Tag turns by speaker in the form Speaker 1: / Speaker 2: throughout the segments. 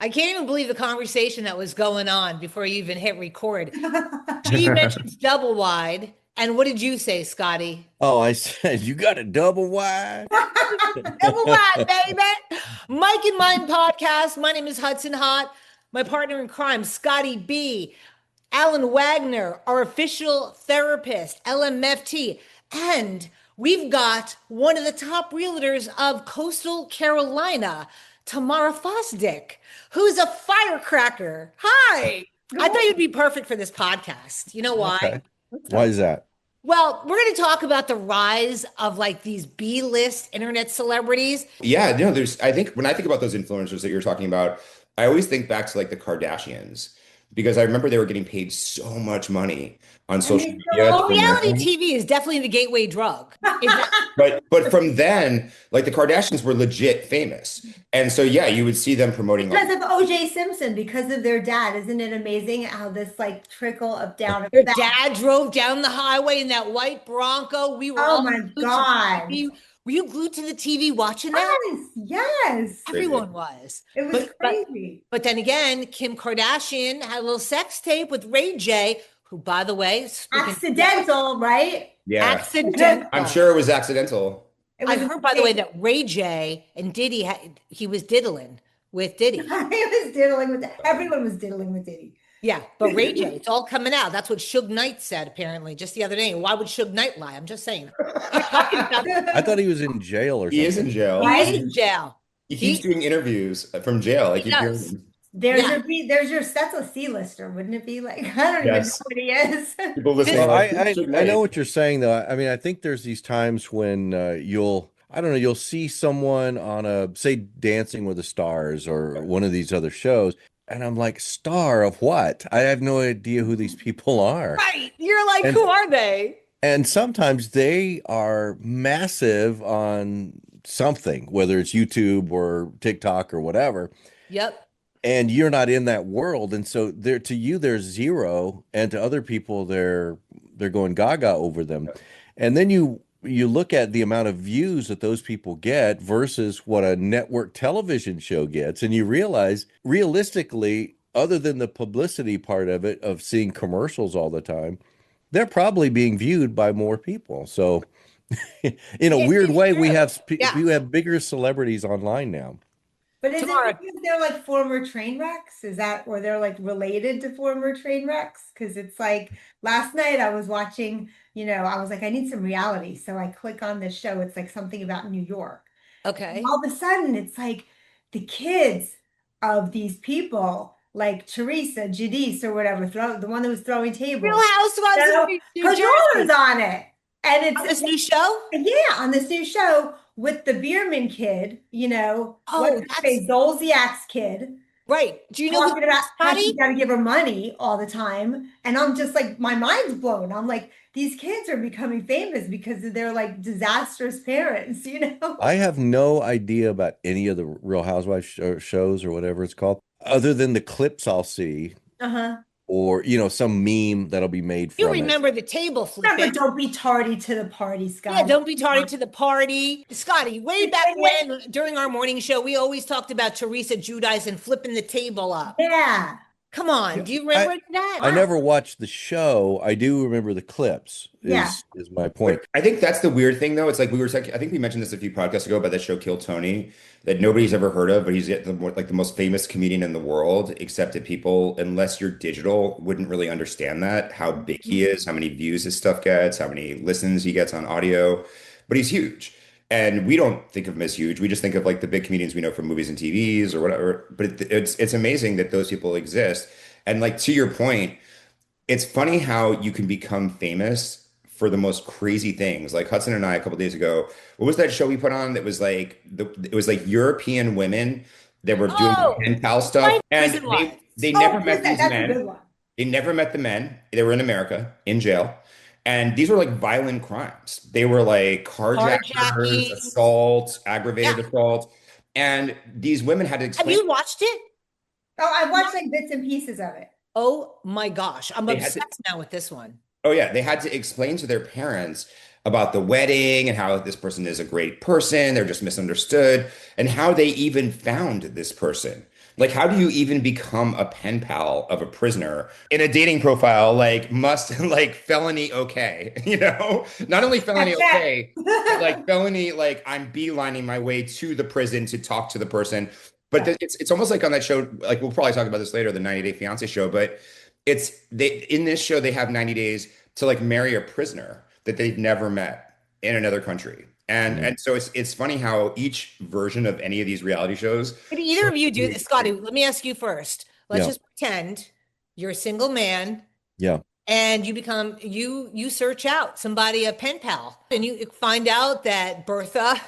Speaker 1: I can't even believe the conversation that was going on before you even hit record. She mentions double wide. And what did you say, Scotty?
Speaker 2: Oh, I said you got a double wide.
Speaker 1: Double wide, baby. Mike and Mine podcast. My name is Hudson Hott. My partner in crime, Scotty B. Alan Wagner, our official therapist, LMFT. And we've got one of the top realtors of Coastal Carolina, Tamara Fosdick, who's a firecracker. Hi. I thought you'd be perfect for this podcast. You know why?
Speaker 2: Okay. Why is that?
Speaker 1: Well, we're going to talk about the rise of like these B-list internet celebrities.
Speaker 3: Yeah, no, I think when I think about those influencers that you're talking about, I always think back to like the Kardashians because I remember they were getting paid so much money on
Speaker 4: And
Speaker 3: social
Speaker 4: they
Speaker 3: media to
Speaker 1: Well,
Speaker 3: promote
Speaker 1: reality
Speaker 3: them.
Speaker 1: TV is definitely the gateway drug.
Speaker 3: But from then, like the Kardashians were legit famous. And so yeah, you would see them promoting like
Speaker 4: because of OJ Simpson, because of their dad. Isn't it amazing how this like trickle of down
Speaker 1: Their
Speaker 4: effect?
Speaker 1: dad drove down the highway in that white Bronco. We were
Speaker 4: Oh
Speaker 1: all
Speaker 4: my
Speaker 1: glued to the
Speaker 4: God.
Speaker 1: TV. Were you glued to the TV watching that?
Speaker 4: Yes, yes.
Speaker 1: Everyone was.
Speaker 4: It was crazy.
Speaker 1: But then again, Kim Kardashian had a little sex tape with Ray J, who, by the way,
Speaker 4: Accidental, right?
Speaker 3: yeah.
Speaker 1: accidental.
Speaker 3: I'm sure it was accidental.
Speaker 4: It
Speaker 1: I
Speaker 4: was
Speaker 1: heard, by the way,
Speaker 4: insane.
Speaker 1: that Ray J and Diddy he was diddling with Diddy.
Speaker 4: He was diddling with everyone was diddling with Diddy.
Speaker 1: Yeah, but Ray J, it's all coming out. That's what Suge Knight said apparently just the other day. Why would Suge Knight lie? I'm just saying.
Speaker 2: I thought he was in jail or
Speaker 3: He is
Speaker 2: something.
Speaker 3: in jail.
Speaker 1: He's in jail.
Speaker 3: He keeps doing interviews from jail. I
Speaker 1: He
Speaker 3: keep hearing
Speaker 1: does.
Speaker 3: him.
Speaker 4: There's your that's a C-lister, wouldn't it be? Like, I don't even know
Speaker 3: Yes.
Speaker 4: what he is.
Speaker 3: People listening
Speaker 2: Well,
Speaker 3: like,
Speaker 2: I,
Speaker 3: "Who's Suge
Speaker 2: I I
Speaker 3: Knight?"
Speaker 2: know what you're saying though. I mean, I think there's these times when I don't know, you'll see someone on a say Dancing with the Stars or one of these other shows, and I'm like, star of what? I have no idea who these people are.
Speaker 1: Right. You're like,
Speaker 2: And
Speaker 1: who are they?
Speaker 2: and sometimes they are massive on something, whether it's YouTube or TikTok or whatever.
Speaker 1: Yep.
Speaker 2: And you're not in that world, and so there to you there's zero, and to other people they're going gaga over them. And then you look at the amount of views that those people get versus what a network television show gets, and you realize realistically, other than the publicity part of it, of seeing commercials all the time, they're probably being viewed by more people. So in a weird
Speaker 1: It's
Speaker 2: way,
Speaker 1: true. Yeah.
Speaker 2: we have bigger celebrities online now.
Speaker 4: But is
Speaker 1: Tamara.
Speaker 4: it because they're like former train wrecks? Is that or they're like related to former train wrecks? Because it's like last night I was watching, I was like, I need some reality. So I click on this show. It's like something about New York.
Speaker 1: Okay.
Speaker 4: All of a sudden, it's like the kids of these people, like Teresa Giudice or whatever, the one that was throwing tables.
Speaker 1: Real Housewives
Speaker 4: So,
Speaker 1: of New
Speaker 4: her daughter's
Speaker 1: Jersey.
Speaker 4: on it. And
Speaker 1: On
Speaker 4: it's
Speaker 1: this new show?
Speaker 4: yeah, on this new show with the Bierman kid, what's his face, Zolciak's kid,
Speaker 1: Right. Do you know who
Speaker 4: talking about how she's
Speaker 1: Scotty?
Speaker 4: got to give her money all the time. And I'm just like, my mind's blown. I'm like, these kids are becoming famous because they're like disastrous parents.
Speaker 2: I have no idea about any of the Real Housewives shows or whatever it's called, other than the clips I'll see,
Speaker 4: Uh-huh.
Speaker 2: or some meme that'll be made
Speaker 1: You
Speaker 2: from it.
Speaker 1: remember the table
Speaker 4: Remember,
Speaker 1: flipping.
Speaker 4: don't be tardy to the party, Scott.
Speaker 1: Yeah, don't be tardy to the party. Scotty, way back when, during our morning show, we always talked about Teresa Giudice and flipping the table up.
Speaker 4: Yeah.
Speaker 1: Come on. Do you remember that?
Speaker 2: I never watched the show. I do remember the clips.
Speaker 4: Yeah.
Speaker 2: Is my point.
Speaker 3: I think that's the weird thing, though. It's like I think we mentioned this a few podcasts ago about that show Kill Tony that nobody's ever heard of, but he's the most famous comedian in the world, except that people, unless you're digital, wouldn't really understand that, how big he is, how many views his stuff gets, how many listens he gets on audio. But he's huge. And we don't think of him as huge. We just think of like the big comedians we know from movies and TVs or whatever. But it's amazing that those people exist. And like to your point, it's funny how you can become famous for the most crazy things. Like Hudson and I a couple days ago, what was that show we put on that was like it was like European women that were doing
Speaker 1: Oh,
Speaker 3: pen pal stuff,
Speaker 1: Life
Speaker 3: and
Speaker 1: Prison Lies.
Speaker 3: they
Speaker 4: Oh,
Speaker 3: never met these
Speaker 4: that's a good
Speaker 3: men.
Speaker 4: one.
Speaker 3: They never met the men. They were in America in jail, and these were like violent crimes. They were like carjackers,
Speaker 1: Carjacking.
Speaker 3: assaults, aggravated
Speaker 1: Yeah.
Speaker 3: assault, and these women had to
Speaker 1: Have
Speaker 3: explain.
Speaker 1: you watched it?
Speaker 4: Oh, I watched like bits and pieces of it.
Speaker 1: Oh my gosh. I'm
Speaker 3: They had to-
Speaker 1: obsessed now with this one.
Speaker 3: Oh yeah, they had to explain to their parents about the wedding and how this person is a great person, they're just misunderstood, and how they even found this person. Like, how do you even become a pen pal of a prisoner in a dating profile? Like, must like felony okay, Not only felony
Speaker 4: Check.
Speaker 3: okay, but like felony, like I'm beelining my way to the prison to talk to the person. But
Speaker 4: Yeah.
Speaker 3: it's almost like on that show, like we'll probably talk about this later, the 90 Day Fiance show. But they in this show they have 90 days to like marry a prisoner that they've never met in another country.
Speaker 2: Mm.
Speaker 3: And so it's funny how each version of any of these reality shows
Speaker 1: Could either of you do
Speaker 3: totally
Speaker 1: this? Scotty, let me ask you first. Let's
Speaker 2: Yeah.
Speaker 1: just pretend you're a single man
Speaker 2: Yeah.
Speaker 1: and you search out somebody, a pen pal, and you find out that Bertha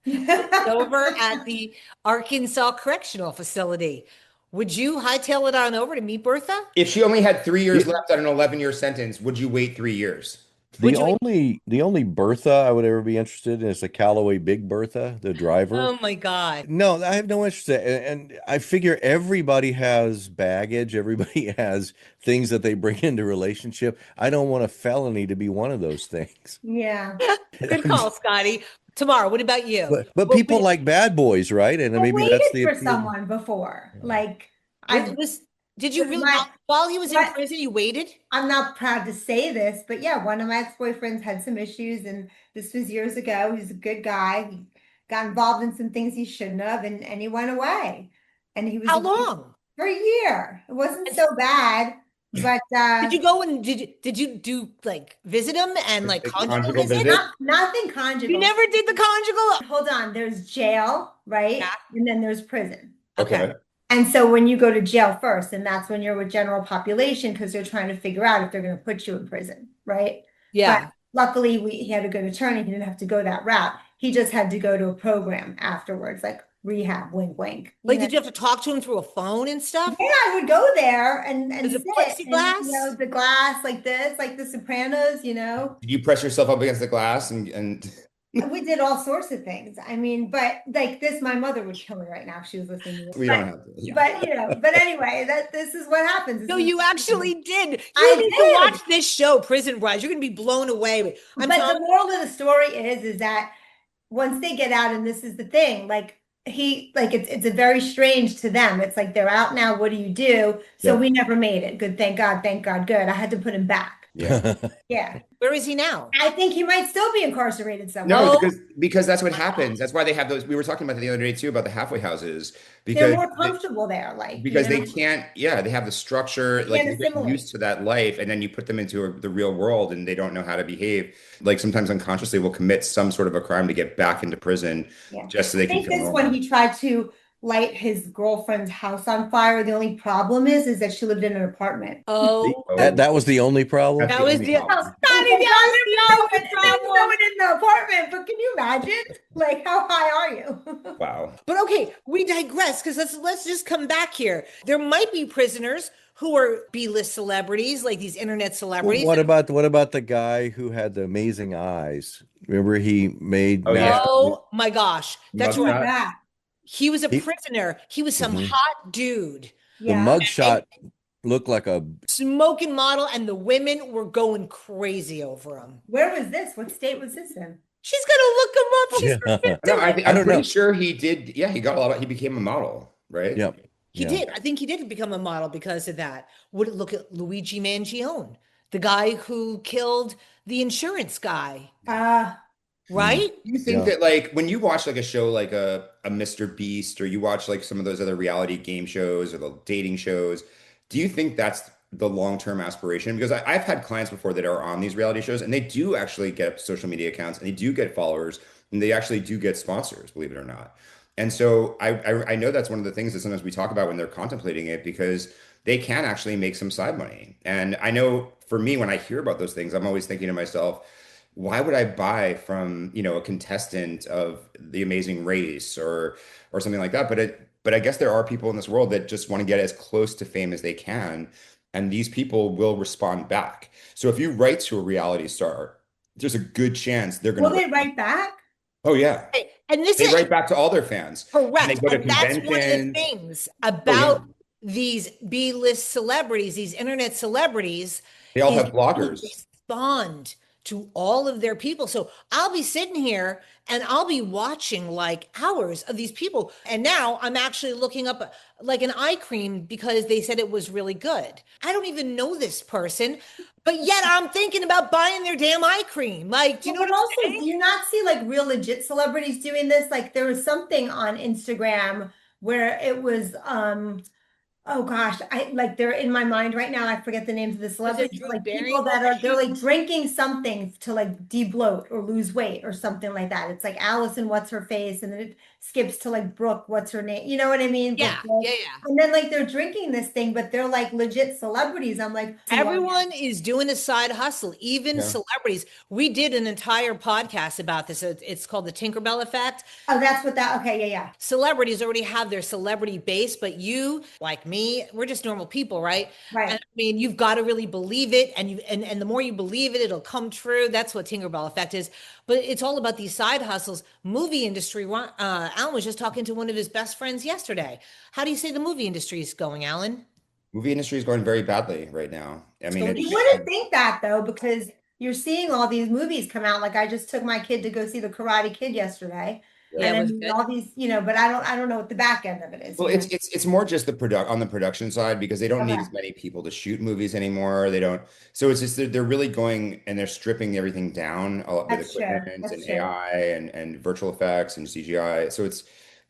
Speaker 1: is over at the Arkansas Correctional Facility. Would you hightail it on over to meet Bertha?
Speaker 3: If she only had 3 years
Speaker 2: The,
Speaker 3: left on an 11-year sentence, would you wait 3 years?
Speaker 2: the
Speaker 1: Would you?
Speaker 2: only Bertha I would ever be interested in is the Callaway Big Bertha, the driver.
Speaker 1: Oh my God.
Speaker 2: No, I have no interest in it. And I figure everybody has baggage, everybody has things that they bring into relationship. I don't want a felony to be one of those things.
Speaker 4: Yeah.
Speaker 1: Good call, Scotty. Tomorrow, what about you?
Speaker 2: But people like bad boys, right? And
Speaker 4: I
Speaker 2: maybe that's
Speaker 4: waited
Speaker 2: the
Speaker 4: for
Speaker 2: appeal.
Speaker 4: someone before. Like
Speaker 1: Was,
Speaker 4: I
Speaker 1: was did you really
Speaker 4: my
Speaker 1: while he was in
Speaker 4: my
Speaker 1: prison, you waited?
Speaker 4: I'm not proud to say this, but yeah, one of my ex-boyfriends had some issues, and this was years ago. He's a good guy. He got involved in some things he shouldn't have, and he went away. And he was
Speaker 1: How long?
Speaker 4: for a year. It wasn't
Speaker 1: And
Speaker 4: so bad, but
Speaker 1: did you go and did you do like visit him and like
Speaker 3: A
Speaker 1: conjugal
Speaker 3: conjugal
Speaker 1: visit?
Speaker 3: visit?
Speaker 4: nothing conjugal.
Speaker 1: You never did the conjugal?
Speaker 4: Hold on, there's jail, right?
Speaker 1: Yeah.
Speaker 4: And then there's prison.
Speaker 3: Okay.
Speaker 4: And so when you go to jail first, and that's when you're with general population because they're trying to figure out if they're going to put you in prison, right?
Speaker 1: Yeah.
Speaker 4: But luckily, he had a good attorney. He didn't have to go that route. He just had to go to a program afterwards, like rehab, wink, wink.
Speaker 1: Like, did you have to talk to him through a phone and stuff?
Speaker 4: Yeah, I would go there and
Speaker 1: Is it
Speaker 4: sit, and,
Speaker 1: plexiglass?
Speaker 4: the glass like this, like The Sopranos.
Speaker 3: Did you press yourself up against the glass and
Speaker 4: We did all sorts of things. I mean, but like this, my mother would kill me right now if she was listening to this.
Speaker 3: we don't have to? Yeah.
Speaker 4: But anyway, this is what happens.
Speaker 1: No, you actually did.
Speaker 4: I
Speaker 1: You need to
Speaker 4: did.
Speaker 1: watch this show, Prison Rise. You're gonna be blown away. I'm
Speaker 4: But
Speaker 1: telling
Speaker 4: the moral of the story is that once they get out, and this is the thing, like it's a very strange to them. It's like they're out now. What do you do? So
Speaker 2: Yeah.
Speaker 4: we never made it. Good, thank God, good. I had to put him back.
Speaker 3: Yeah.
Speaker 4: Yeah,
Speaker 1: where is he now?
Speaker 4: I think he might still be incarcerated somewhere.
Speaker 3: No,
Speaker 1: Oh.
Speaker 3: because that's what happens. That's why they have those. We were talking about that the other day too about the halfway houses
Speaker 4: They're
Speaker 3: because
Speaker 4: more comfortable there, like
Speaker 3: because they can't. Yeah, they have the structure. Like
Speaker 4: can't
Speaker 3: they get
Speaker 4: assimilate.
Speaker 3: used to that life, and then you put them into the real world, and they don't know how to behave. Like sometimes unconsciously will commit some sort of a crime to get back into prison,
Speaker 4: Yeah.
Speaker 3: just so they
Speaker 4: I
Speaker 3: can
Speaker 4: think
Speaker 3: feel
Speaker 4: this
Speaker 3: normal.
Speaker 4: when he tried to light his girlfriend's house on fire. The only problem is that she lived in an apartment.
Speaker 1: Oh,
Speaker 2: That was the only problem.
Speaker 3: That's
Speaker 1: that was
Speaker 3: only
Speaker 1: the
Speaker 3: problem.
Speaker 1: Scotty, that was the only
Speaker 4: There was no
Speaker 1: problem.
Speaker 4: one in the apartment, but can you imagine? Like, how high are you?
Speaker 3: Wow.
Speaker 1: But okay, we digress because let's just come back here. There might be prisoners who are B-list celebrities, like these internet celebrities.
Speaker 2: What about the guy who had the amazing eyes? Remember he made
Speaker 3: Oh, yeah.
Speaker 1: Oh my gosh, that's
Speaker 3: Mugshot.
Speaker 1: right.
Speaker 4: Yeah.
Speaker 1: He was a
Speaker 2: He-
Speaker 1: prisoner. He was some
Speaker 2: Mhm.
Speaker 1: hot dude,
Speaker 2: The
Speaker 4: Yeah.
Speaker 2: mugshot looked like a
Speaker 1: smoking model, and the women were going crazy over him.
Speaker 4: Where was this? What state was this in?
Speaker 1: She's gonna look him up. She's
Speaker 2: Yeah.
Speaker 3: No,
Speaker 2: I
Speaker 3: I'm
Speaker 2: don't
Speaker 3: pretty
Speaker 2: know.
Speaker 3: sure he did. Yeah, he got a lot of, he became a model, right?
Speaker 2: Yep.
Speaker 1: He
Speaker 2: Yeah.
Speaker 1: did. I think he did become a model because of that. Would it look at Luigi Mangione, the guy who killed the insurance guy, right?
Speaker 3: You think
Speaker 2: Yeah.
Speaker 3: that like when you watch like a show like a Mr. Beast or you watch like some of those other reality game shows or the dating shows, do you think that's the long-term aspiration? Because I've had clients before that are on these reality shows and they do actually get social media accounts and they do get followers and they actually do get sponsors, believe it or not. And so I know that's one of the things that sometimes we talk about when they're contemplating it because they can actually make some side money. And I know for me, when I hear about those things, I'm always thinking to myself, why would I buy from, a contestant of The Amazing Race or something like that? But I guess there are people in this world that just want to get as close to fame as they can, and these people will respond back. So if you write to a reality star, there's a good chance they're going
Speaker 4: Will
Speaker 3: to
Speaker 4: they write back?
Speaker 3: Oh yeah.
Speaker 1: And this
Speaker 3: They
Speaker 1: is
Speaker 3: write back to all their fans. And they
Speaker 1: correct.
Speaker 3: go to
Speaker 1: And that's one of the
Speaker 3: conventions.
Speaker 1: things
Speaker 3: Oh,
Speaker 1: about these B-list celebrities, these internet celebrities,
Speaker 3: They all
Speaker 1: is
Speaker 3: have bloggers.
Speaker 1: respond to all of their people. So I'll be sitting here and I'll be watching like hours of these people. And now I'm actually looking up like an eye cream because they said it was really good. I don't even know this person, but yet I'm thinking about buying their damn eye cream. Like, do you
Speaker 4: Well,
Speaker 1: know what
Speaker 4: but
Speaker 1: I'm
Speaker 4: also,
Speaker 1: saying?
Speaker 4: do you not see like real legit celebrities doing this? Like there was something on Instagram where it was oh gosh, I like they're in my mind right now. I forget the names of the
Speaker 1: Was it
Speaker 4: celebrities, but
Speaker 1: Drew
Speaker 4: like people that
Speaker 1: Barrymore?
Speaker 4: are they're like drinking something to like de-bloat or lose weight or something like that. It's like Allison, what's her face, and then it skips to like Brooke, what's her name? You know what I mean?
Speaker 1: Yeah, yeah,
Speaker 4: Brooke.
Speaker 1: yeah.
Speaker 4: And then like they're drinking this thing, but they're like legit celebrities. I'm like,
Speaker 1: Everyone is doing a side hustle, even
Speaker 3: Yeah.
Speaker 1: celebrities. We did an entire podcast about this. It's called the Tinkerbell effect.
Speaker 4: oh, that's what that. Okay, yeah, yeah,
Speaker 1: Celebrities already have their celebrity base, but you, like me, we're just normal people, right? And
Speaker 4: right.
Speaker 1: I mean, you've got to really believe it, and the more you believe it, it'll come true. That's what Tinkerbell effect is. But it's all about these side hustles. Movie industry. Alan was just talking to one of his best friends yesterday. How do you say the movie industry is going, Alan?
Speaker 3: Movie industry is going very badly right now. I
Speaker 1: It's
Speaker 3: mean,
Speaker 1: going to
Speaker 4: You
Speaker 3: it's
Speaker 1: shit.
Speaker 4: wouldn't think that though, because you're seeing all these movies come out. Like I just took my kid to go see The Karate Kid yesterday.
Speaker 1: Yeah,
Speaker 4: And
Speaker 1: it
Speaker 4: I
Speaker 1: was
Speaker 4: mean
Speaker 1: good.
Speaker 4: all these, but I don't know what the back end of it is,
Speaker 3: well, it's more just the product on the production side because they don't need
Speaker 4: Okay,
Speaker 3: as many people to shoot movies anymore. They don't. So it's just they're really going and they're stripping everything down with
Speaker 4: that's true.
Speaker 3: equipment and
Speaker 4: That's true.
Speaker 3: AI and virtual effects and CGI. So it's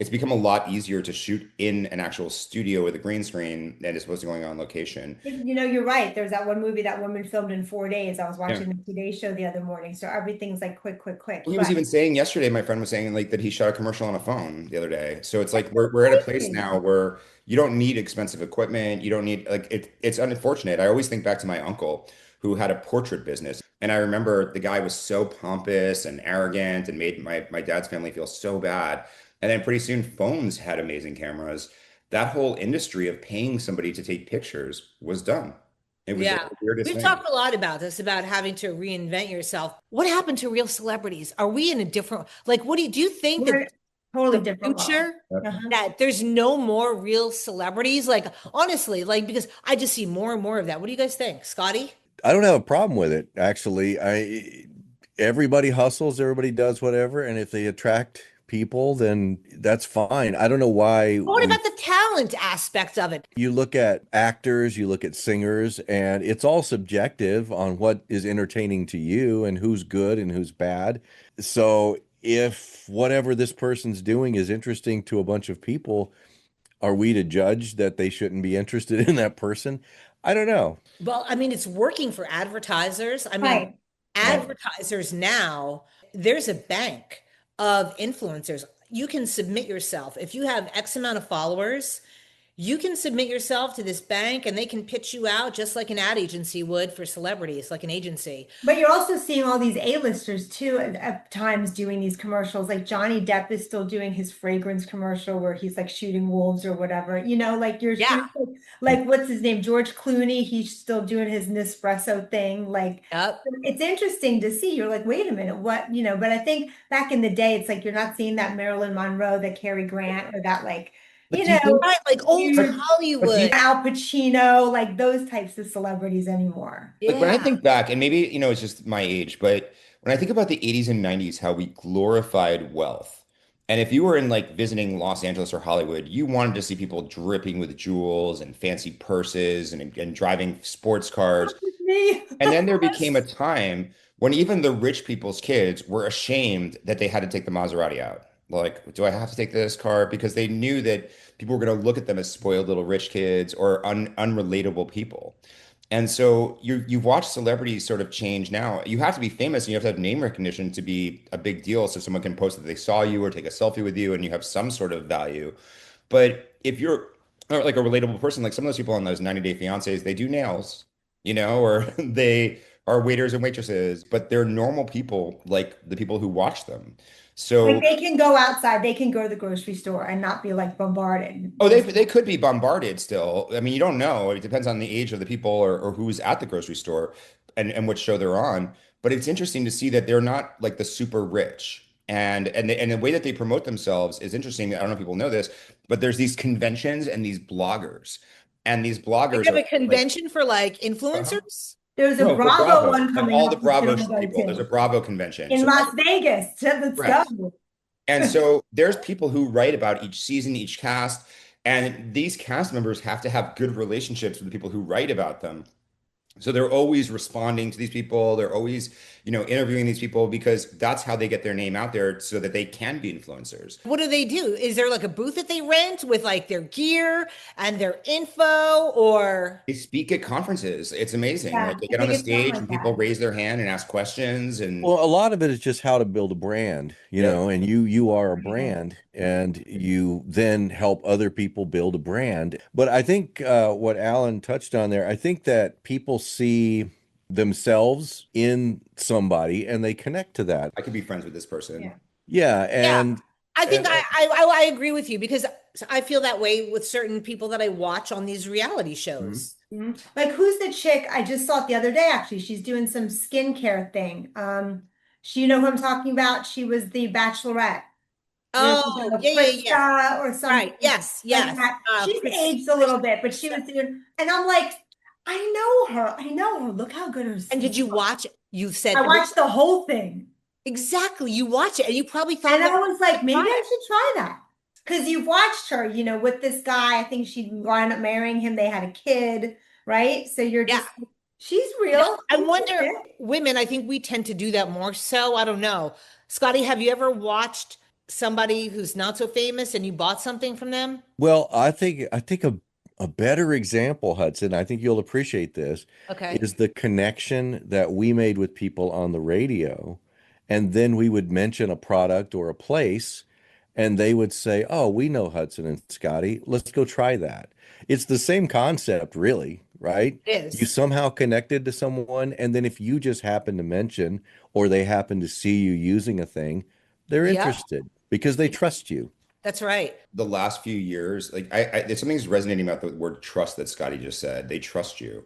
Speaker 3: become a lot easier to shoot in an actual studio with a green screen than is supposed to going on location.
Speaker 4: You're right. There's that one movie that woman filmed in 4 days. I was
Speaker 3: Yeah.
Speaker 4: watching the Today Show the other morning. So everything's like quick, quick, quick.
Speaker 3: He was
Speaker 4: But
Speaker 3: even saying yesterday, my friend was saying like that he shot a commercial on a phone the other day. So it's like we're at a place
Speaker 4: crazy.
Speaker 3: now where you don't need expensive equipment. You don't need like it's unfortunate. I always think back to my uncle who had a portrait business. And I remember the guy was so pompous and arrogant and made my dad's family feel so bad. And then pretty soon phones had amazing cameras. That whole industry of paying somebody to take pictures was done. It was like
Speaker 1: Yeah.
Speaker 3: the weirdest
Speaker 1: We've
Speaker 3: thing.
Speaker 1: talked a lot about this, about having to reinvent yourself. What happened to real celebrities? Are we in a different, like, do you think
Speaker 4: We're
Speaker 1: that
Speaker 4: in a totally
Speaker 1: the
Speaker 4: different world.
Speaker 1: future,
Speaker 4: Uh-huh.
Speaker 1: that there's no more real celebrities? Like, honestly, like, because I just see more and more of that. What do you guys think, Scotty?
Speaker 2: I don't have a problem with it, actually. I Everybody hustles, everybody does whatever, and if they attract people, then that's fine. I don't know why
Speaker 1: But what about the talent aspect of it?
Speaker 2: you look at actors, you look at singers, and it's all subjective on what is entertaining to you and who's good and who's bad. So if whatever this person's doing is interesting to a bunch of people, are we to judge that they shouldn't be interested in that person? I don't know.
Speaker 1: Well, I mean, it's working for advertisers. I mean,
Speaker 4: Right.
Speaker 3: Yeah.
Speaker 1: advertisers now, there's a bank of influencers. You can submit yourself. If you have X amount of followers, you can submit yourself to this bank and they can pitch you out just like an ad agency would for celebrities, like an agency.
Speaker 4: But you're also seeing all these A-listers too at times doing these commercials. Like Johnny Depp is still doing his fragrance commercial where he's like shooting wolves or whatever. Like you're
Speaker 1: Yeah.
Speaker 4: seeing like what's his name? George Clooney, he's still doing his Nespresso thing. Like
Speaker 1: Yep.
Speaker 4: it's interesting to see. You're like, wait a minute, what, but I think back in the day, it's like you're not seeing that Marilyn Monroe, that Cary Grant, or that like,
Speaker 3: But do you think,
Speaker 1: Right. Like old
Speaker 3: but, but do you
Speaker 1: Hollywood.
Speaker 4: Al Pacino, like those types of celebrities anymore.
Speaker 3: like when I
Speaker 1: Yeah.
Speaker 3: think back, and maybe, it's just my age, but when I think about the 80s and 90s, how we glorified wealth. And if you were in like visiting Los Angeles or Hollywood, you wanted to see people dripping with jewels and fancy purses and driving sports cars.
Speaker 4: Me.
Speaker 3: And then there became a time when even the rich people's kids were ashamed that they had to take the Maserati out. Like, do I have to take this car? Because they knew that people were going to look at them as spoiled little rich kids or unrelatable people. And so you've watched celebrities sort of change now. You have to be famous and you have to have name recognition to be a big deal so someone can post that they saw you or take a selfie with you and you have some sort of value. But if you're like a relatable person, like some of those people on those 90 Day Fiancés, they do nails, or they are waiters and waitresses, but they're normal people like the people who watch them.
Speaker 4: Like
Speaker 3: So
Speaker 4: they can go outside, they can go to the grocery store and not be like bombarded.
Speaker 3: oh, they could be bombarded still. I mean, you don't know. It depends on the age of the people or who's at the grocery store and what show they're on. But it's interesting to see that they're not like the super rich. And the way that they promote themselves is interesting. I don't know if people know this, but there's these conventions and these bloggers. And these
Speaker 1: They
Speaker 3: bloggers
Speaker 1: have
Speaker 3: are
Speaker 1: a
Speaker 3: like,
Speaker 1: convention for like
Speaker 3: uh-huh.
Speaker 1: influencers.
Speaker 4: There's a
Speaker 3: No, for
Speaker 4: Bravo
Speaker 3: Bravo,
Speaker 4: one
Speaker 3: like
Speaker 4: coming
Speaker 3: all the
Speaker 4: up we should
Speaker 3: Bravo
Speaker 4: all go
Speaker 3: people. There's a
Speaker 4: to
Speaker 3: Bravo convention.
Speaker 4: in
Speaker 3: So
Speaker 4: Las Vegas. Let's go.
Speaker 3: correct. And so there's people who write about each season, each cast, and these cast members have to have good relationships with the people who write about them. So they're always responding to these people. They're always, interviewing these people because that's how they get their name out there so that they can be influencers.
Speaker 1: What do they do? Is there like a booth that they rent with like their gear and their info, or?
Speaker 3: They speak at conferences. It's amazing.
Speaker 4: Yeah,
Speaker 3: Like they
Speaker 4: I
Speaker 3: get on
Speaker 4: think
Speaker 3: a
Speaker 4: it's something
Speaker 3: stage
Speaker 4: like
Speaker 3: and
Speaker 4: that.
Speaker 3: people raise their hand and ask questions. And
Speaker 2: Well, a lot of it is just how to build a brand,
Speaker 3: yep.
Speaker 2: and you are a brand, and you then help other people build a brand. But I think what Alan touched on there, I think that people see themselves in somebody and they connect to that.
Speaker 3: I could be friends with this person.
Speaker 4: Yeah.
Speaker 2: Yeah,
Speaker 1: Yeah,
Speaker 2: and
Speaker 1: I think
Speaker 3: And
Speaker 1: I agree with you because I feel that way with certain people that I watch on these reality
Speaker 3: Mhm.
Speaker 1: shows.
Speaker 4: Mhm. Like who's the chick? I just saw it the other day, actually. She's doing some skincare thing. You know who I'm talking about? She was the Bachelorette. There's
Speaker 1: Oh,
Speaker 4: like a
Speaker 1: yeah, yeah, yeah.
Speaker 4: Krista or
Speaker 1: Right.
Speaker 4: something
Speaker 1: Yes,
Speaker 4: like
Speaker 1: yes.
Speaker 4: that. She's aged a
Speaker 1: Chris,
Speaker 4: little bit, but she was doing, and I'm like, I know her. I know her. Look how good her
Speaker 1: and
Speaker 4: skin
Speaker 1: did you
Speaker 4: looks.
Speaker 1: watch? You
Speaker 4: I
Speaker 1: said
Speaker 4: watched the whole thing.
Speaker 1: exactly. You watch it, and you probably thought
Speaker 4: And
Speaker 1: about
Speaker 4: I was like, maybe
Speaker 1: try
Speaker 4: I
Speaker 1: it.
Speaker 4: should try that. Because you've watched her, with this guy. I think she wound up marrying him. They had a kid, right? So you're
Speaker 1: Yeah.
Speaker 4: just, she's
Speaker 1: You know,
Speaker 4: real.
Speaker 1: I
Speaker 4: She's
Speaker 1: wonder,
Speaker 4: legit.
Speaker 1: women, I think we tend to do that more so. I don't know. Scotty, have you ever watched somebody who's not so famous and you bought something from them?
Speaker 2: well, I think a better example, Hudson, I think you'll appreciate this,
Speaker 1: Okay.
Speaker 2: is the connection that we made with people on the radio. And then we would mention a product or a place, and they would say, "Oh, we know Hudson and Scotty. Let's go try that." It's the same concept, really, right?
Speaker 1: It
Speaker 2: You
Speaker 1: is.
Speaker 2: somehow connected to someone, and then if you just happen to mention or they happen to see you using a thing, they're
Speaker 1: Yep.
Speaker 2: interested because they trust you.
Speaker 1: That's right.
Speaker 3: The last few years, like there's something's resonating about the word trust that Scotty just said. They trust you.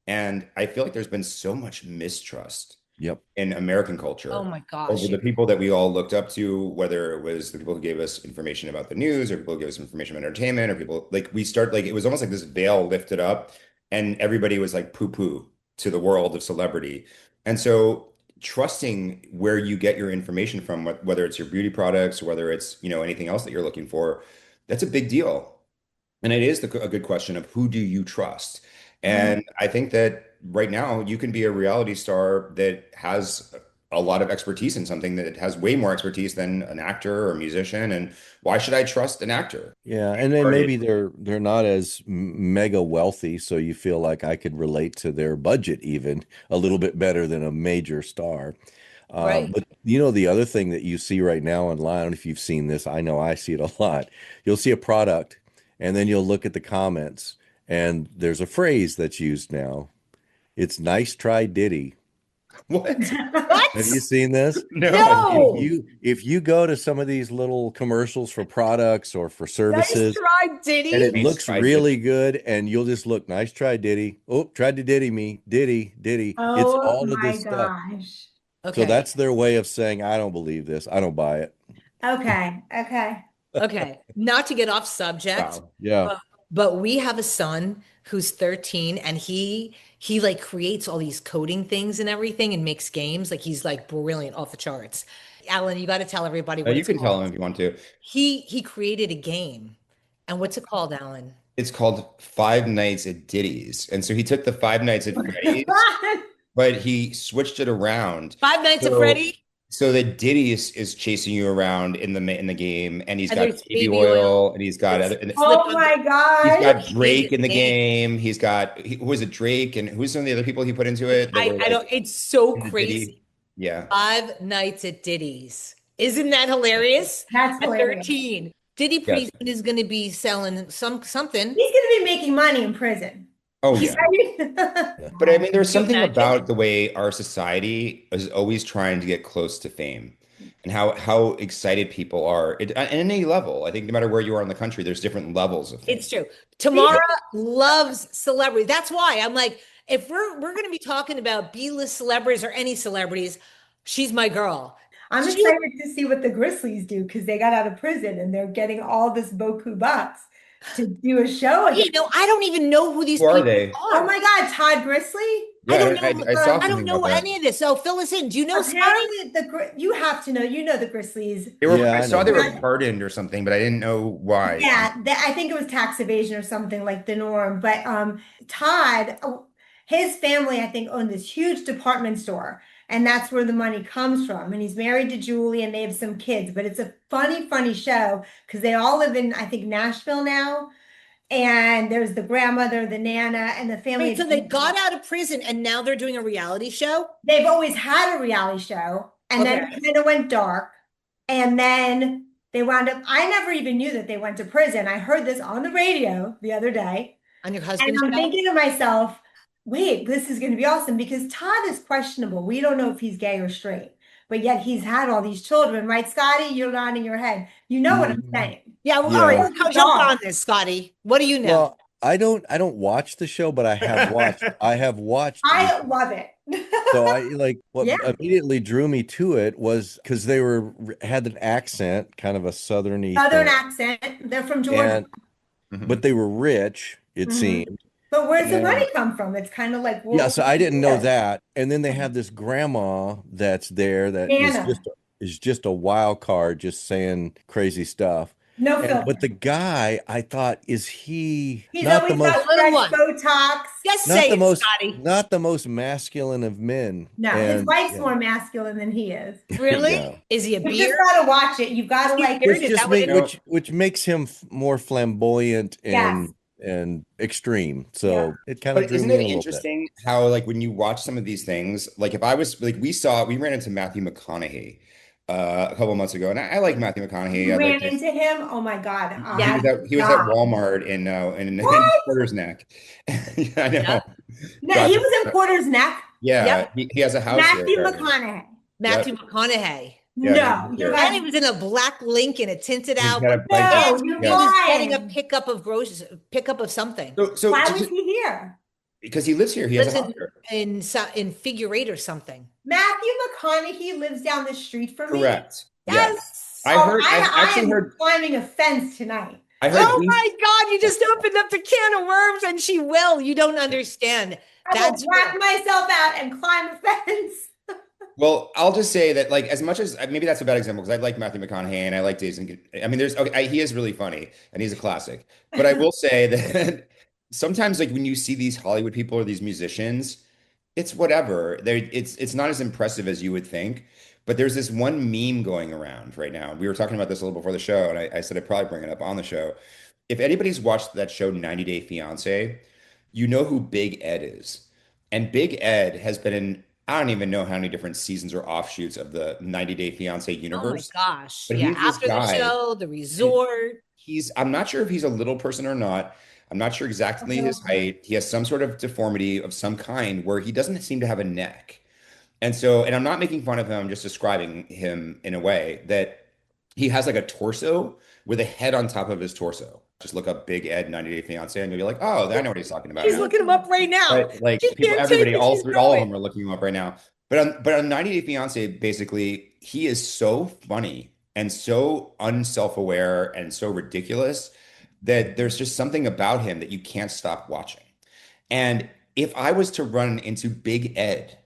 Speaker 3: And I feel like there's been so much mistrust
Speaker 2: Yep.
Speaker 3: in American
Speaker 1: Oh
Speaker 3: culture
Speaker 1: my
Speaker 3: over
Speaker 1: gosh.
Speaker 3: the people that we all looked up to, whether it was the people who gave us information about the news or people who gave us information about entertainment or people like it was almost like this veil lifted up and everybody was like poo-poo to the world of celebrity. And so trusting where you get your information from, whether it's your beauty products or whether it's, anything else that you're looking for, that's a big deal. And it is a good question of who do you trust?
Speaker 4: Mhm.
Speaker 3: And I think that right now you can be a reality star that has a lot of expertise in something that has way more expertise than an actor or a musician. And why should I trust an actor?
Speaker 2: Yeah, and then
Speaker 3: Or
Speaker 2: maybe they're not as mega wealthy, so you feel like I could relate to their budget even a little bit better than a major star.
Speaker 1: Right.
Speaker 2: But the other thing that you see right now online, I don't know if you've seen this, I know I see it a lot. You'll see a product, and then you'll look at the comments, and there's a phrase that's used now. It's nice try Diddy.
Speaker 3: what?
Speaker 2: Have
Speaker 1: What?
Speaker 2: you seen this?
Speaker 3: No, I
Speaker 2: If
Speaker 1: No.
Speaker 3: didn't.
Speaker 2: you go to some of these little commercials for products or for
Speaker 1: Nice
Speaker 2: services,
Speaker 1: try,
Speaker 2: and
Speaker 1: Diddy.
Speaker 2: it
Speaker 3: Nice
Speaker 2: looks
Speaker 3: try, Diddy.
Speaker 2: really good, and you'll just look, nice try, Diddy. Oh, tried to Diddy me, Diddy, Diddy. It's
Speaker 4: Oh
Speaker 2: all of
Speaker 4: my
Speaker 2: this stuff.
Speaker 4: gosh.
Speaker 2: So
Speaker 1: Okay.
Speaker 2: that's their way of saying, I don't believe this. I don't buy it.
Speaker 4: Okay. Okay.
Speaker 1: Okay. Not to get off subject,
Speaker 3: Wow.
Speaker 2: Yeah.
Speaker 1: but we have a son who's 13 and he like creates all these coding things and everything and makes games. Like he's like brilliant off the charts. Alan, you got to tell everybody what
Speaker 3: You
Speaker 1: it's
Speaker 3: can tell him
Speaker 1: called.
Speaker 3: if you want to.
Speaker 1: He created a game. And what's it called, Alan?
Speaker 3: It's called Five Nights at Diddy's. And so he took the Five Nights at Freddy's, but he switched it around.
Speaker 1: Five Nights at
Speaker 3: So
Speaker 1: Freddy,
Speaker 3: so that Diddy is chasing you around in the game, and he's
Speaker 1: and
Speaker 3: got
Speaker 1: there's
Speaker 3: baby
Speaker 1: baby oil.
Speaker 3: oil, and he's got
Speaker 1: It's
Speaker 3: other, and
Speaker 1: slip
Speaker 4: Oh
Speaker 1: under.
Speaker 4: my
Speaker 3: he's
Speaker 4: gosh.
Speaker 3: got
Speaker 1: He made
Speaker 3: Drake
Speaker 1: it
Speaker 3: in the
Speaker 1: big.
Speaker 3: game. Who was it? Drake, and who's some of the other people he put into it that were
Speaker 1: I
Speaker 3: like
Speaker 1: don't, it's so
Speaker 3: in the
Speaker 1: crazy.
Speaker 3: Diddy? Yeah.
Speaker 1: Five Nights at Diddy's. Isn't that hilarious?
Speaker 4: That's
Speaker 1: At
Speaker 4: hilarious.
Speaker 1: 13. Diddy pretty
Speaker 3: Yes.
Speaker 1: soon is going to be selling something.
Speaker 4: He's going to be making money in prison.
Speaker 3: Oh
Speaker 1: He's
Speaker 3: yeah.
Speaker 4: Right?
Speaker 2: Yeah.
Speaker 3: But I mean, there's
Speaker 1: Can you
Speaker 3: something
Speaker 1: imagine?
Speaker 3: about the way our society is always trying to get close to fame and how excited people are at any level. I think no matter where you are in the country, there's different levels of fame.
Speaker 1: It's true. Tamara loves celebrity. That's why I'm like, if we're going to be talking about B-list celebrities or any celebrities, she's my girl.
Speaker 4: I'm
Speaker 1: She,
Speaker 4: excited to see what the Grizzlies do because they got out of prison and they're getting all this Boku bucks to do a show again.
Speaker 1: I don't even know who these
Speaker 3: Who are
Speaker 1: people
Speaker 3: they?
Speaker 4: Oh
Speaker 1: are.
Speaker 4: my God, Todd Grizzly?
Speaker 1: I
Speaker 3: Yeah,
Speaker 1: don't know.
Speaker 3: I saw
Speaker 1: I don't
Speaker 3: something
Speaker 1: know
Speaker 3: about that.
Speaker 1: any of this. So fill us in. Do you know Scotty?
Speaker 4: Apparently, you have to know. You know the Grizzlies.
Speaker 3: They were,
Speaker 2: Yeah,
Speaker 3: I
Speaker 2: I
Speaker 3: saw
Speaker 2: know
Speaker 3: they
Speaker 2: who
Speaker 3: were
Speaker 2: they are.
Speaker 3: pardoned or something, but I didn't know why.
Speaker 4: Yeah, I think it was tax evasion or something like the norm. But Todd, his family, I think, owned this huge department store, and that's where the money comes from. And he's married to Julie, and they have some kids. But it's a funny, funny show because they all live in, I think, Nashville now. And there's the grandmother, the nana, and the family.
Speaker 1: Wait, so they got out of prison and now they're doing a reality show?
Speaker 4: They've always had a reality show, and then
Speaker 1: Okay.
Speaker 4: it kind of went dark. And then they wound up, I never even knew that they went to prison. I heard this on the radio the other day.
Speaker 1: On your
Speaker 4: And
Speaker 1: husband's
Speaker 4: I'm
Speaker 1: show?
Speaker 4: thinking to myself, wait, this is going to be awesome because Todd is questionable. We don't know if he's gay or straight, but yet he's had all these children, right, Scotty? You're nodding your head. You know what I'm saying.
Speaker 1: Yeah, well, all
Speaker 2: Yeah.
Speaker 1: right, jump on this, Scotty. What do you know?
Speaker 2: Well, I don't watch the show, but I have watched the
Speaker 4: I love it.
Speaker 2: so I like what
Speaker 4: Yeah.
Speaker 2: immediately drew me to it was because they had an accent, kind of a southerny
Speaker 4: Southern
Speaker 2: thing,
Speaker 4: accent. They're from Georgia.
Speaker 2: and but they were rich, it
Speaker 4: Mhm.
Speaker 2: seemed.
Speaker 4: But where's the money
Speaker 2: And
Speaker 4: come from? It's kind of like
Speaker 2: yeah,
Speaker 4: World
Speaker 2: so
Speaker 4: War
Speaker 2: I didn't know
Speaker 4: II.
Speaker 2: that. And then they have this grandma that's there that
Speaker 4: Nana.
Speaker 2: is just a wild card, just saying crazy stuff.
Speaker 4: No
Speaker 2: And but
Speaker 4: filter.
Speaker 2: the guy, I thought, is he
Speaker 4: He's
Speaker 2: not the
Speaker 4: always got
Speaker 2: most
Speaker 1: The little
Speaker 4: fresh
Speaker 1: one.
Speaker 4: Botox.
Speaker 1: Just
Speaker 2: not
Speaker 1: say
Speaker 2: the
Speaker 1: it,
Speaker 2: most
Speaker 1: Scotty.
Speaker 2: not the most masculine of men?
Speaker 4: No, his
Speaker 2: And
Speaker 4: wife's
Speaker 2: yeah,
Speaker 4: more masculine than he is.
Speaker 1: Really?
Speaker 2: yeah.
Speaker 1: Is he a
Speaker 4: You just
Speaker 1: beard?
Speaker 4: gotta watch it. You've got to
Speaker 1: Is he
Speaker 4: like
Speaker 1: beard?
Speaker 2: Which
Speaker 1: Is
Speaker 2: just
Speaker 1: that what
Speaker 2: make
Speaker 1: it
Speaker 3: No,
Speaker 1: is?
Speaker 2: which makes him more flamboyant
Speaker 4: yes.
Speaker 2: and extreme.
Speaker 4: Yeah.
Speaker 2: So it kind of
Speaker 3: but
Speaker 2: drew
Speaker 3: isn't
Speaker 2: me
Speaker 3: it
Speaker 2: in a little bit.
Speaker 3: interesting how like when you watch some of these things, like if I was like we ran into Matthew McConaughey a couple months ago, and I like Matthew McConaughey.
Speaker 4: You
Speaker 3: I like
Speaker 4: ran
Speaker 3: his
Speaker 4: into him. Oh my God.
Speaker 3: he
Speaker 1: Yeah.
Speaker 3: was at
Speaker 4: God.
Speaker 3: Walmart in
Speaker 4: What?
Speaker 3: Porter's Neck. Yeah, I
Speaker 1: Yeah.
Speaker 3: know.
Speaker 4: No,
Speaker 3: God,
Speaker 4: he was in Porter's Neck.
Speaker 3: yeah,
Speaker 1: Yep.
Speaker 3: he has a house there
Speaker 4: Matthew
Speaker 3: apparently.
Speaker 4: McConaughey.
Speaker 1: Matthew
Speaker 3: Yep.
Speaker 1: McConaughey.
Speaker 3: Yeah, he
Speaker 4: No,
Speaker 3: lives
Speaker 4: you're
Speaker 3: there.
Speaker 1: And he
Speaker 4: right.
Speaker 1: was in a black Lincoln, a tinted
Speaker 3: He's
Speaker 1: out.
Speaker 3: got a bike.
Speaker 4: No,
Speaker 1: And
Speaker 4: you're
Speaker 1: he
Speaker 3: Yeah.
Speaker 1: was getting a
Speaker 4: lying.
Speaker 1: pickup of something.
Speaker 3: So
Speaker 4: Why
Speaker 3: to
Speaker 4: was
Speaker 3: just
Speaker 4: he here?
Speaker 3: because he lives here, he has a
Speaker 1: Lives
Speaker 3: house here.
Speaker 1: in Figure Eight or something.
Speaker 4: Matthew McConaughey lives down the street from me.
Speaker 3: Correct. Yes.
Speaker 1: Yes.
Speaker 3: I
Speaker 4: Oh,
Speaker 3: heard. I
Speaker 4: I
Speaker 3: actually
Speaker 4: am
Speaker 3: heard.
Speaker 4: climbing a fence tonight.
Speaker 3: I heard.
Speaker 1: Oh
Speaker 3: he's-
Speaker 1: my God, you just opened up the can of worms and she will. You don't understand.
Speaker 4: I will
Speaker 1: That's
Speaker 4: whack myself out and climb a fence.
Speaker 3: Well, I'll just say that, like, as much as maybe that's a bad example because I like Matthew McConaughey and I like Jason. I mean, there's okay, he is really funny and he's a classic. But I will say that sometimes, like, when you see these Hollywood people or these musicians, it's whatever. It's not as impressive as you would think. But there's this one meme going around right now. We were talking about this a little before the show, and I said I'd probably bring it up on the show. If anybody's watched that show 90 Day Fiance, you know who Big Ed is. And Big Ed has been in, I don't even know how many different seasons or offshoots of the 90 Day Fiance
Speaker 1: Oh my
Speaker 3: universe.
Speaker 1: gosh.
Speaker 3: But
Speaker 1: Yeah.
Speaker 3: he's this
Speaker 1: After the
Speaker 3: guy,
Speaker 1: show, the
Speaker 3: and
Speaker 1: resort.
Speaker 3: I'm not sure if he's a little person or not. I'm not sure exactly his height. He has some sort of deformity of some kind where he doesn't seem to have a neck. And so, and I'm not making fun of him, I'm just describing him in a way that he has like a torso with a head on top of his torso. Just look up Big Ed 90 Day Fiance and you'll be like, oh, I know what he's talking about
Speaker 1: She's
Speaker 3: now.
Speaker 1: looking him up right now.
Speaker 3: Right? Like
Speaker 1: She
Speaker 3: people,
Speaker 1: can't
Speaker 3: everybody,
Speaker 1: take it.
Speaker 3: all
Speaker 1: She's
Speaker 3: three, all of
Speaker 1: going.
Speaker 3: them are looking him up right now. But on 90 Day Fiance, basically, he is so funny and so unself-aware and so ridiculous that there's just something about him that you can't stop watching. And if I was to run into Big Ed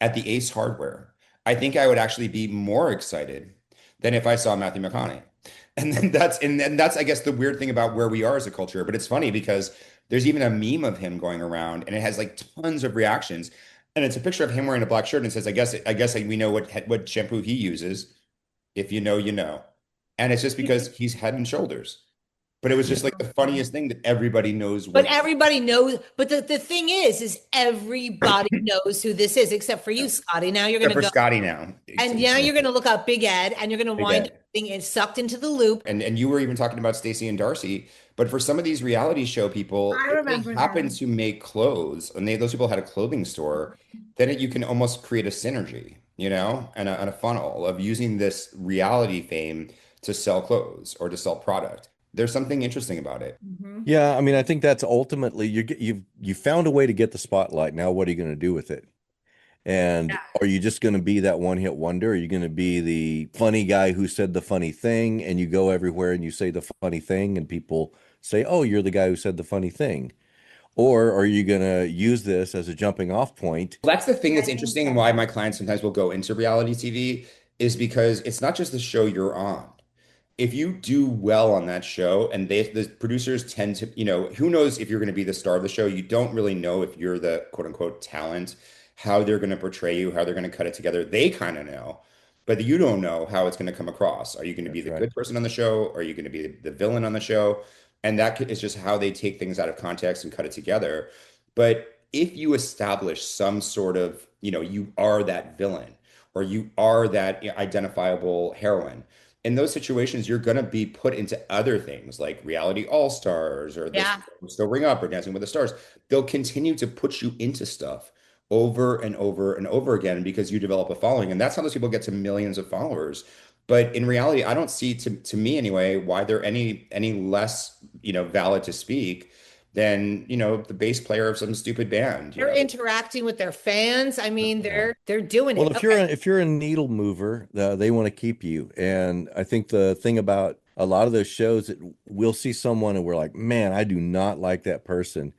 Speaker 3: at the Ace Hardware, I think I would actually be more excited than if I saw Matthew McConaughey. And that's I guess the weird thing about where we are as a culture. But it's funny because there's even a meme of him going around and it has like tons of reactions. And it's a picture of him wearing a black shirt and it says, I guess we know what shampoo he uses. If you know, you know. And it's just because he's Head and Shoulders. But it was just like the funniest thing that everybody knows
Speaker 1: But
Speaker 3: what.
Speaker 1: everybody knows. But the thing is everybody knows who this is, except for you, Scotty. Now you're
Speaker 3: Except
Speaker 1: going
Speaker 3: for
Speaker 1: to go.
Speaker 3: Scotty now.
Speaker 1: And now you're going to look up Big Ed and you're going to
Speaker 3: Big
Speaker 1: wind
Speaker 3: Ed.
Speaker 1: up being sucked into the loop.
Speaker 3: And you were even talking about Stacey and Darcy, but for some of these reality show people,
Speaker 4: I
Speaker 3: if
Speaker 4: remember
Speaker 3: they happen
Speaker 4: them.
Speaker 3: to make clothes, and those people had a clothing store, then you can almost create a synergy, and a funnel of using this reality fame to sell clothes or to sell product. There's something interesting about it.
Speaker 4: Mhm.
Speaker 2: Yeah, I mean, I think that's ultimately you found a way to get the spotlight. Now, what are you going to do with it? And are you just going to be that one-hit wonder? Are you going to be the funny guy who said the funny thing and you go everywhere and you say the funny thing and people say, "Oh, you're the guy who said the funny thing"? Or are you going to use this as a jumping off point?
Speaker 3: That's the thing
Speaker 4: I
Speaker 3: that's
Speaker 4: think
Speaker 3: interesting and
Speaker 4: so.
Speaker 3: why my clients sometimes will go into reality TV is because it's not just the show you're on. If you do well on that show, and the producers tend to, who knows if you're going to be the star of the show? You don't really know if you're the quote unquote talent, how they're going to portray you, how they're going to cut it together. They kind of know, but you don't know how it's going to come across. Are you going to be
Speaker 2: That's
Speaker 3: the
Speaker 2: right.
Speaker 3: good person on the show? Are you going to be the villain on the show? And is just how they take things out of context and cut it together. But if you establish some sort of, you are that villain or you are that identifiable heroine, in those situations, you're going to be put into other things like reality all stars or this
Speaker 1: Yeah.
Speaker 3: still ring up or dancing with the stars. They'll continue to put you into stuff over and over and over again because you develop a following. And that's how those people get to millions of followers. But in reality, I don't see to me anyway, why they're any less, valid to speak than, the bass player of some stupid band,
Speaker 1: They're interacting with their fans. I mean, they're doing
Speaker 2: Well,
Speaker 1: it. Okay.
Speaker 2: if you're a needle mover, they want to keep you. And I think the thing about a lot of those shows that we'll see someone and we're like, man, I do not like that person.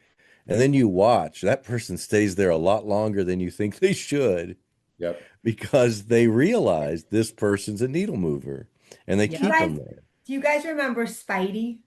Speaker 2: And
Speaker 3: Yep.
Speaker 2: then you watch, that person stays there a lot longer than you think they should
Speaker 3: Yep.
Speaker 2: because they realize this person's a needle mover and they
Speaker 4: You
Speaker 1: Yeah.
Speaker 2: keep
Speaker 4: guys,
Speaker 2: them there.
Speaker 4: do you guys remember Spidey,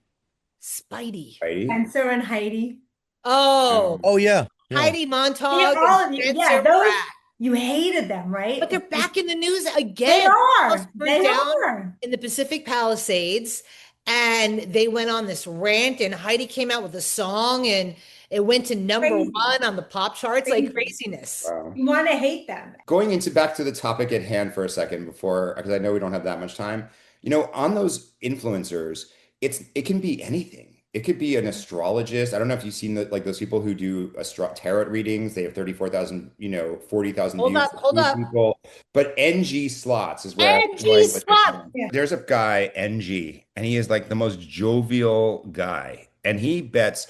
Speaker 1: Spidey.
Speaker 3: Heidi.
Speaker 4: Spencer and Heidi?
Speaker 1: Oh,
Speaker 2: Oh yeah. Yeah.
Speaker 1: Heidi
Speaker 4: Yeah,
Speaker 1: Montag and
Speaker 4: all of you. Yeah,
Speaker 1: Spencer
Speaker 4: those
Speaker 1: Pratt.
Speaker 4: you hated them,
Speaker 1: But they're
Speaker 4: right?
Speaker 1: back in the news
Speaker 4: They
Speaker 1: again. House
Speaker 4: are.
Speaker 1: burned
Speaker 4: They
Speaker 1: down
Speaker 4: are.
Speaker 1: in the Pacific Palisades, and they went on this rant, and Heidi came out with a song, and it went to number
Speaker 4: Crazy.
Speaker 1: one on the pop charts, like
Speaker 4: Crazy.
Speaker 1: craziness.
Speaker 3: Wow.
Speaker 4: You want to hate them.
Speaker 3: Going into back to the topic at hand for a second before, because I know we don't have that much time. On those influencers, it can be anything. It could be an astrologist. I don't know if you've seen like those people who do tarot readings. They have 34,000, 40,000
Speaker 1: Hold
Speaker 3: views.
Speaker 1: up, hold
Speaker 3: These
Speaker 1: up.
Speaker 3: people, but NG slots is where I'm
Speaker 1: Angie
Speaker 3: going with this
Speaker 1: Slot.
Speaker 3: one.
Speaker 4: Yeah.
Speaker 3: There's a guy, NG, and he is like the most jovial guy, and he bets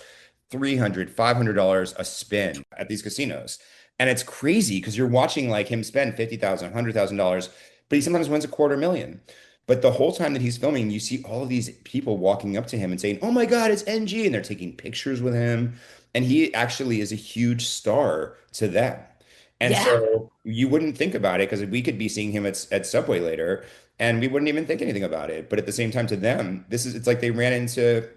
Speaker 3: $300, $500 a spin at these casinos. And it's crazy because you're watching like him spend $50,000, $100,000, but he sometimes wins a quarter million. But the whole time that he's filming, you see all of these people walking up to him and saying, "Oh my God, it's NG." And they're taking pictures with him. And he actually is a huge star to them. And
Speaker 1: Yeah.
Speaker 3: so you wouldn't think about it because we could be seeing him at Subway later and we wouldn't even think anything about it. But at the same time, to them, it's like they ran into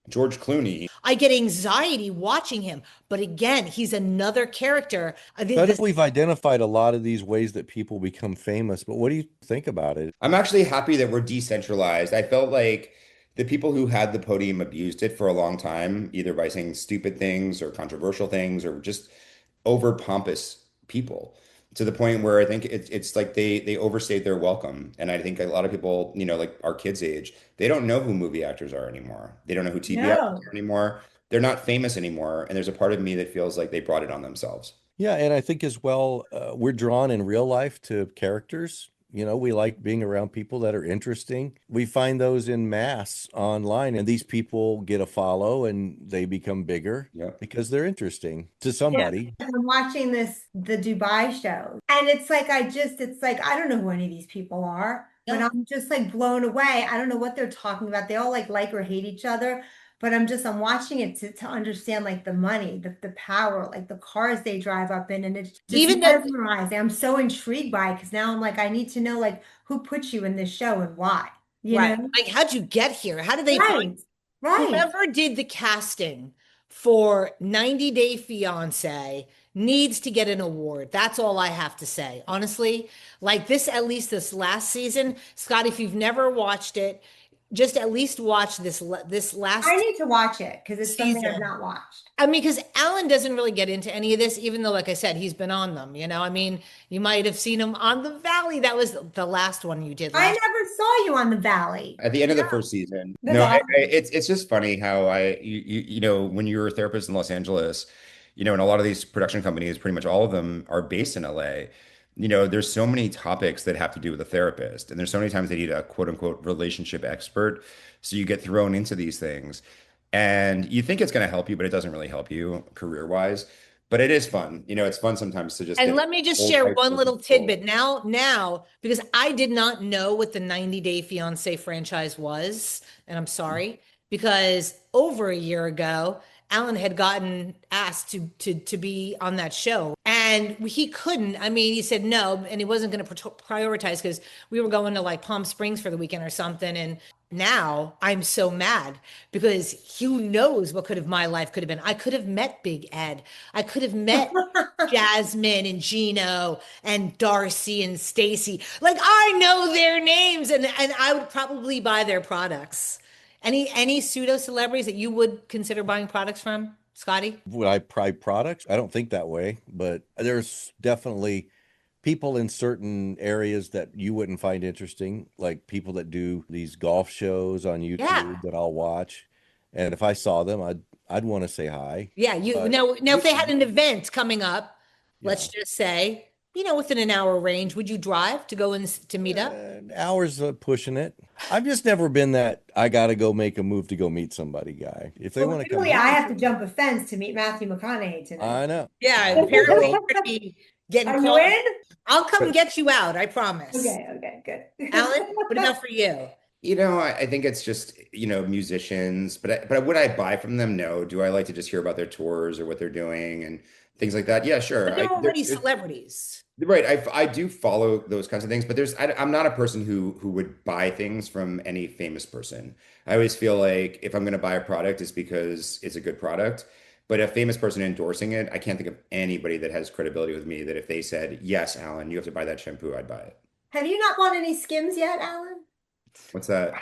Speaker 3: George Clooney.
Speaker 1: I get anxiety watching him. But again, he's another character.
Speaker 2: So I think we've identified a lot of these ways that people become famous, but what do you think about it?
Speaker 3: I'm actually happy that we're decentralized. I felt like the people who had the podium abused it for a long time, either by saying stupid things or controversial things or just over pompous people to the point where I think it's like they overstayed their welcome. And I think a lot of people, like our kids' age, they don't know who movie actors are anymore. They don't know who TV actors
Speaker 4: No.
Speaker 3: are anymore. They're not famous anymore. And there's a part of me that feels like they brought it on themselves.
Speaker 2: Yeah, and I think as well, we're drawn in real life to characters. We like being around people that are interesting. We find those in mass online, and these people get a follow and they become bigger
Speaker 3: Yeah.
Speaker 2: because they're interesting to
Speaker 4: Yeah.
Speaker 2: somebody.
Speaker 4: I'm watching the Dubai show, and it's like it's like I don't know who any of these people are, but
Speaker 1: Yeah.
Speaker 4: I'm just like blown away. I don't know what they're talking about. They all like or hate each other, but I'm watching it to understand like the money, the power, like the cars they drive up in, and it's just
Speaker 1: Even the
Speaker 4: mesmerizing. I'm so intrigued by it because now I'm like I need to know like who put you in this show and why, you
Speaker 1: right,
Speaker 4: know?
Speaker 1: like how'd you get here? How did they find
Speaker 4: Right, right.
Speaker 1: whoever did the casting for 90 Day Fiance needs to get an award. That's all I have to say. Honestly, like this, at least this last season, Scott, if you've never watched it, just at least watch this last
Speaker 4: I need to watch it because it's something I've
Speaker 1: season.
Speaker 4: not watched.
Speaker 1: I mean, because Alan doesn't really get into any of this, even though, like I said, he's been on them. I mean, you might have seen him on The Valley. That was the last one you did
Speaker 4: I
Speaker 1: last.
Speaker 4: never saw you on the Valley.
Speaker 3: At the end of the
Speaker 1: Yeah.
Speaker 3: first season.
Speaker 4: The
Speaker 3: No,
Speaker 4: Valley.
Speaker 3: it's just funny how when you're a therapist in Los Angeles, and a lot of these production companies, pretty much all of them are based in LA. There's so many topics that have to do with a therapist, and there's so many times they need a quote unquote relationship expert. So you get thrown into these things, and you think it's going to help you, but it doesn't really help you career wise. But it is fun. It's fun sometimes to just
Speaker 1: And
Speaker 3: get
Speaker 1: let me just
Speaker 3: old
Speaker 1: share
Speaker 3: high
Speaker 1: one
Speaker 3: school
Speaker 1: little
Speaker 3: people.
Speaker 1: tidbit now, because I did not know what the 90 Day Fiance franchise was. And I'm sorry, because over a year ago, Alan had gotten asked to be on that show, and he couldn't. I mean, he said no, and he wasn't going to prioritize because we were going to like Palm Springs for the weekend or something. And now I'm so mad because who knows what could have my life could have been. I could have met Big Ed. I could have met Jasmine and Gino and Darcy and Stacy. Like I know their names, and I would probably buy their products. Any pseudo celebrities that you would consider buying products from, Scotty?
Speaker 2: Would I buy products? I don't think that way, but there's definitely people in certain areas that you wouldn't find interesting, like people that do these golf shows on YouTube
Speaker 1: Yeah.
Speaker 2: that I'll watch. And if I saw them, I'd want to say hi.
Speaker 1: Yeah, you
Speaker 2: But
Speaker 1: know, now if they had an event coming up, let's
Speaker 2: yeah,
Speaker 1: just say, within an hour range, would you drive to go in to meet up?
Speaker 2: hours pushing it. I've just never been that I got to go make a move to go meet somebody guy. If they
Speaker 4: Well,
Speaker 2: want to come
Speaker 4: clearly I
Speaker 2: here,
Speaker 4: have to jump a fence to meet Matthew McConaughey tonight.
Speaker 2: I know.
Speaker 1: Yeah, apparently you're gonna be getting
Speaker 4: Are you
Speaker 1: called.
Speaker 4: in?
Speaker 1: I'll come get you out, I promise.
Speaker 4: Okay, good.
Speaker 1: Alan, what about for you?
Speaker 3: I think it's just, musicians, but would I buy from them? No. Do I like to just hear about their tours or what they're doing and things like that? Yeah, sure.
Speaker 1: But they're already celebrities.
Speaker 3: Right. I do follow those kinds of things, but I'm not a person who would buy things from any famous person. I always feel like if I'm going to buy a product, it's because it's a good product. But a famous person endorsing it, I can't think of anybody that has credibility with me that if they said, yes, Alan, you have to buy that shampoo, I'd buy it.
Speaker 4: Have you not bought any Skims yet, Alan?
Speaker 3: What's that?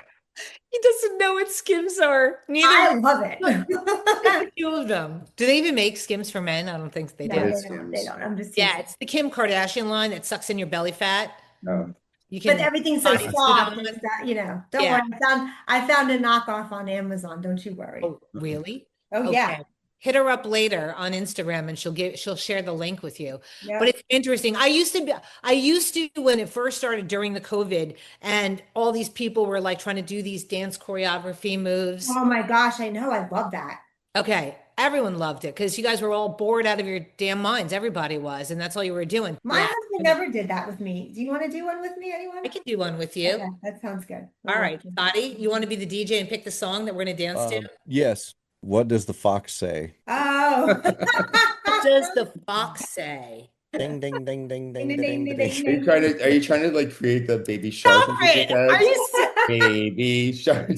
Speaker 1: He doesn't know what Skims are.
Speaker 4: I love it.
Speaker 1: A few of them. Do they even make Skims for men? I don't think they
Speaker 4: No,
Speaker 1: do.
Speaker 3: It
Speaker 4: they
Speaker 3: is
Speaker 4: don't.
Speaker 3: Skims.
Speaker 4: They don't. I'm just
Speaker 1: Yeah,
Speaker 4: teasing.
Speaker 1: it's the Kim Kardashian line that sucks in your belly fat.
Speaker 3: Oh.
Speaker 1: You
Speaker 4: But
Speaker 1: can
Speaker 4: everything's so
Speaker 1: body suit
Speaker 4: soft
Speaker 1: on.
Speaker 4: and stuff, Don't
Speaker 1: Yeah.
Speaker 4: worry. I found a knockoff on Amazon. Don't you worry.
Speaker 1: Oh, really?
Speaker 4: Oh yeah.
Speaker 1: Hit her up later on Instagram and she'll share the link with you.
Speaker 4: Yeah.
Speaker 1: But it's interesting. I used to when it first started during the COVID and all these people were like trying to do these dance choreography moves.
Speaker 4: Oh my gosh, I know. I love that.
Speaker 1: Okay, everyone loved it because you guys were all bored out of your damn minds. Everybody was, and that's all you were doing.
Speaker 4: My
Speaker 1: Yeah.
Speaker 4: husband never did that with me. Do you want to do one with me, anyone?
Speaker 1: I can do one with you.
Speaker 4: Okay, that sounds good.
Speaker 1: All right, Scotty, you want to be the DJ and pick the song that we're going to dance to?
Speaker 2: Yes. What does the fox say?
Speaker 4: Oh.
Speaker 1: What does the fox say?
Speaker 2: Ding ding ding ding ding
Speaker 4: Ding,
Speaker 2: ding
Speaker 4: ding,
Speaker 2: ding.
Speaker 4: ding,
Speaker 2: ding.
Speaker 4: ding.
Speaker 3: Are you trying to like create the baby shark?
Speaker 1: Stop
Speaker 3: in people's
Speaker 1: it! Are
Speaker 3: heads?
Speaker 1: you
Speaker 3: Baby shark.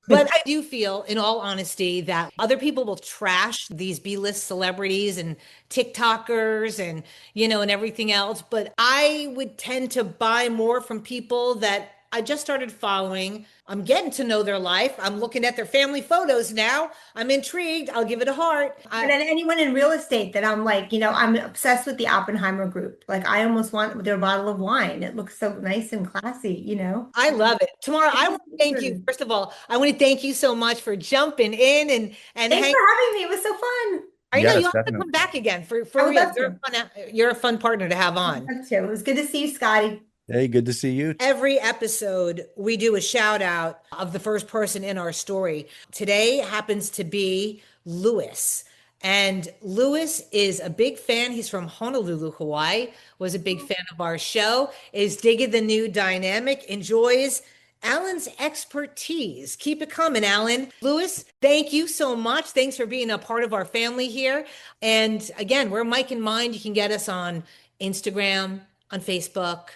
Speaker 1: But I do feel, in all honesty, that other people will trash these B-list celebrities and TikTokers and, and everything else. But I would tend to buy more from people that I just started following. I'm getting to know their life. I'm looking at their family photos now. I'm intrigued. I'll give it a heart.
Speaker 4: And then anyone in real estate that I'm like, I'm obsessed with the Oppenheimer group. Like I almost want their bottle of wine. It looks so nice and classy,
Speaker 1: I love it. Tamara, I want to thank you. First of all, I want to thank you so much for jumping in and
Speaker 4: Thanks
Speaker 1: hang.
Speaker 4: for having me. It was so fun.
Speaker 1: I know
Speaker 3: Yes,
Speaker 1: you have to
Speaker 3: definitely.
Speaker 1: come back again for
Speaker 4: I would
Speaker 1: real.
Speaker 4: love to.
Speaker 1: You're a fun partner to have on.
Speaker 4: Love to. It was good to see you, Scotty.
Speaker 2: Hey, good to see you.
Speaker 1: Every episode, we do a shout out of the first person in our story. Today happens to be Lewis. And Lewis is a big fan. He's from Honolulu, Hawaii, was a big fan of our show, is digging the new dynamic, enjoys Alan's expertise. Keep it coming, Alan. Lewis, thank you so much. Thanks for being a part of our family here. And again, we're Mike and Mind. You can get us on Instagram, on Facebook.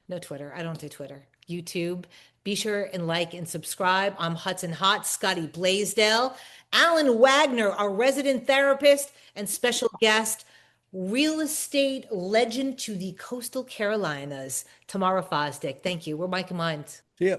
Speaker 1: No Twitter. I don't do Twitter. YouTube. Be sure and like and subscribe. I'm Hudson Hot, Scotty Blaisdell, Alan Wagner, our resident therapist and special guest, real estate legend to the coastal Carolinas, Tamara Fosdick. Thank you. We're Mike and Mind.
Speaker 2: See ya.